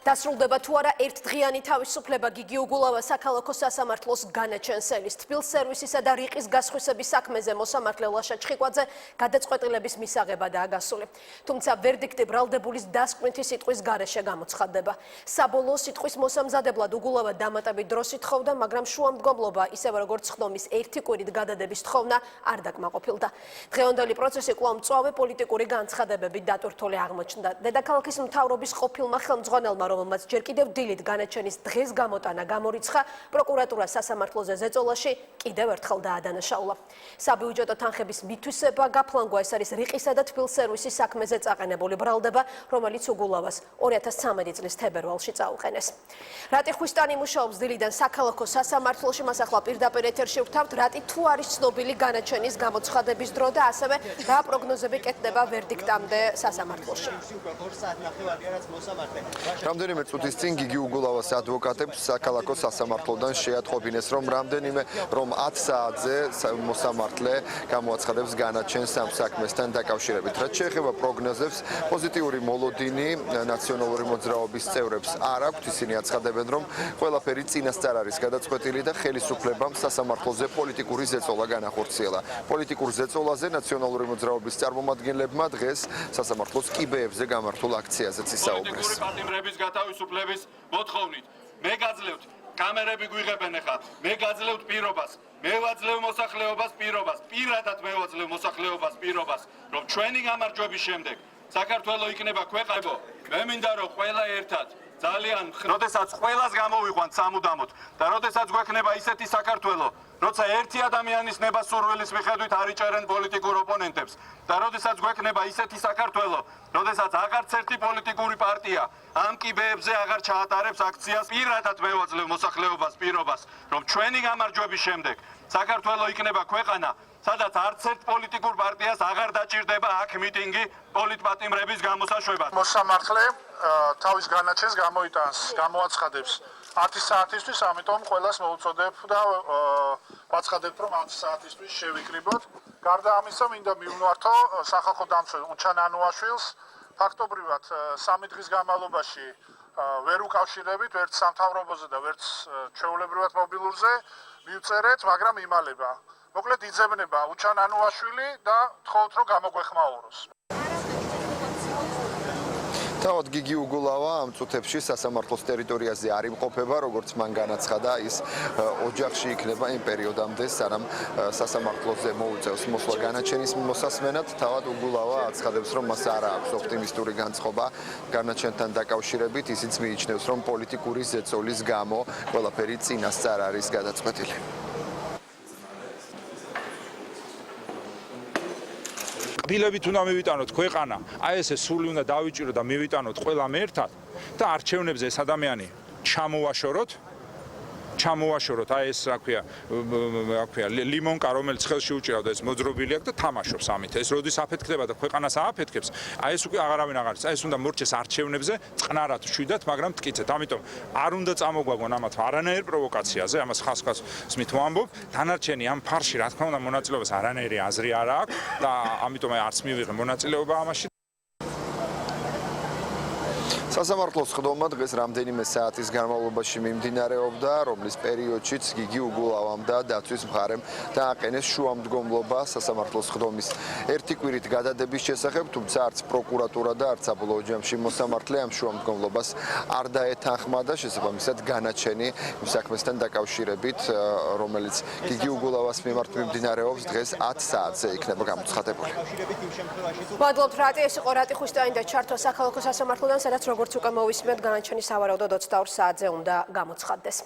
დასრულდება თუ არა ერთდღიანი თავისუფლება გიგი უგულავა საქალაქო სასამართლოს განაჩენსელის თბილ სერვისისა და რიყის გასხვისების საქმეზე მოსამართლე ლაშა ჩხიკვაძე გადაწყვეტილების მისაღებადაა გასული. თუმცა ვერდიქტი ბრალდებულის დასკვნითი სიტყვის გარეშე გამოცხადდება. საბოლოო სიტყვის მოსამზადებლად უგულავა დამატებით დროს ითხოვდა, მაგრამ შუამდგომლობა, ისევე როგორც ხდომის ერთი კვირით გადადების თხოვნა არ დაკმაყოფილდა. დღევანდელი პროცესი კვლავ მწვავე პოლიტიკური განცხადებებით დატვირთული აღმოჩნდა. დედაქალაქის მთავრობის ყოფილმა ხელმძღვანელმა, რომელმაც ჯერ კიდევ დილით განაჩენის დღეს გამოტანა გამორიცხა, პროკურატურა სასამართლოზე ზეწოლაში კიდევ ერთხელ დაადანაშაულა. საბიუჯეტო თანხების მითვისება გაფლანგვა, ეს არის რიყისა და თბილ სერვისის საქმეზე წაყენებული ბრალდება, რომელიც უგულავას 2013 წლის თებერვალში წაუყენეს. რატი ხვისტანი მუშაობს დილიდან საქალაქო სასამართლოში, მას ახლა პირდაპირ ეთერში ვთავთ, რატი თუ არის ცნობილი განაჩენის გამოცხადების დრო და ასევე რა პროგნოზები კეთდება ვერდიქტამდე სასამართლოში. რამდენიმე წუთის წინ გიგი უგულავას ადვოკატებს საქალაქო სასამართლოდან შეატყობინეს, რომ 10 საათზე მოსამართლე გამოაცხადებს განაჩენს ამ საქმესთან დაკავშირებით. რაც შეეხება პროგნოზებს, პოზიტიური მოლოდინი ნაციონალური მოძრაობის წევრებს არ აქვთ. ისინი აცხადებენ, რომ ყველაფერი წინასწარ არის გადაწყვეტილი და ხელისუფლებამ სასამართლოზე პოლიტიკური ზეწოლა განახორციელა. პოლიტიკურ ზეწოლაზე ნაციონალური მოძრაობის წარმომადგენლებმა დღეს სასამართლოს კიბეებზე გამართულ აქციაზეც ისაუბრეს. გათავისუფლების მოთხოვნით. მე გაძლევთ კამერები გვიღებენ ახლა. მე გაძლევთ პირობას. მე ვაძლევ მოსახლეობას პირობას. პირადად მე ვაძლევ მოსახლეობას პირობას, რომ ჩვენი გამარჯვების შემდეგ საქართველო იქნება ქვეყანებო. მე მინდა რომ ყველა ერთად ძალიან როდესაც ყველას გამოვიყვანთ სამუდამოდ და როდესაც გვექნება ისეთი საქართველო, როცა ერთი ადამიანის ნებასურვილის მიხედვით არ იჭერენ პოლიტიკურ ოპონენტებს და როდესაც გვექნება ისეთი საქართველო, როდესაც აღარც ერთი პოლიტიკური პარტია ამ კიბეებზე აღარ ჩაატარებს აქციას, პირადად მე ვაძლევ მოსახლეობას პირობას, რომ ჩვენი გამარჯვების შემდეგ საქართველო იქნება ქვეყანა, სადაც არც ერთ პოლიტიკურ პარტიას აღარ დაჭირდება აქ მიტინგი პოლიტპატიმრების გამოსაშვებად. მოსამართლე თავის განაჩენს გამოიტანს, გამოაცხადებს 10 საათისთვის, ამიტომ ყველას მოვუწოდებ და ვაცხადებთ, რომ 10 საათისთვის შევიკრიბოთ. გარდა ამისა, მინდა მივმართო სახალხო დამცველ უჩან ანუაშვილს. ფაქტობრივად 3 დღის განმავლობაში ვერ უკავშირებით ვერც სამთავრობოზე და ვერც ჩვეულებრივად მობილურზე მივწერეთ, მაგრამ იმალება. მოკლედ იძებნება უჩან ანუაშვილი და თხოვთ, რომ გამოგვეხმაუროს. თავად გიგი უგულავა ამ წუთებში სასამართლოს ტერიტორიაზე არ იმყოფება, როგორც მან განაცხადა, ის ოჯახში იქნება იმ პერიოდამდე, სანამ სასამართლოზე მოუწევს მოსვლა განაჩენის მოსასმენად. თავად უგულავა აცხადებს, რომ მას არ აქვს ოპტიმისტური განწყობა განაჩენთან დაკავშირებით, ისიც მიიჩნევს, რომ პოლიტიკური ზეწოლის გამო ყველაფერი წინასწარ არის გადაწყვეტილი. ფილებით უნდა მივიტანოთ ქვეყანა, აი ესე სული უნდა დავიჭირო და მივიტანოთ ყველამ ერთად და არჩევნებზე ეს ადამიანი ჩამოვაშოროთ, აი ეს რა ქვია, ლიმონკა, რომელიც ხელში უჭირავდა, ეს მოძრობილი აქვს და თამაშობს ამით. ეს როდის აფეთქდება და ქვეყანას ააფეთქებს, აი ეს უკვე აღარავინ აღარ არის. აი ეს უნდა მორჩეს არჩევნებზე წყნარად, შვიდად, მაგრამ მტკიცეთ. ამიტომ არ უნდა წამოგვაგონ ამათ არანაირ პროვოკაციაზე, ამას ხასხასმით ვამბობ. დანარჩენი ამ ფარში, რა თქმა უნდა, მონაწილეობას არანაირი აზრი არ აქვს და ამიტომ არც მივიღე მონაწილეობა ამაში. სასამართლოს ხდომა დღეს რამდენიმე საათის განმავლობაში მიმდინარეობდა, რომლის პერიოდშიც გიგი უგულავამ და დაცვის მხარემ დააყენეს შუამდგომლობა სასამართლოს ხდომის ერთი კვირით გადადების შესახებ, თუმცა არც პროკურატურა და არც საბოლოო ჯამში მოსამართლე ამ შუამდგომლობას არ დაეთანხმა და შესაბამისად განაჩენი იმ საქმესთან დაკავშირებით, რომელიც გიგი უგულავას მიმართ მიმდინარეობს, დღეს 10 საათზე იქნება გამოცხადებული. მადლობთ, რატი ეს იყო რატი ხვისტანი და ჩართვა საქალაქო სასამართლოდან, სადაც როგორც უკვე მოვისმენთ, განაჩენის სავარაუდოდ 22 საათზე უნდა გამოცხადდეს.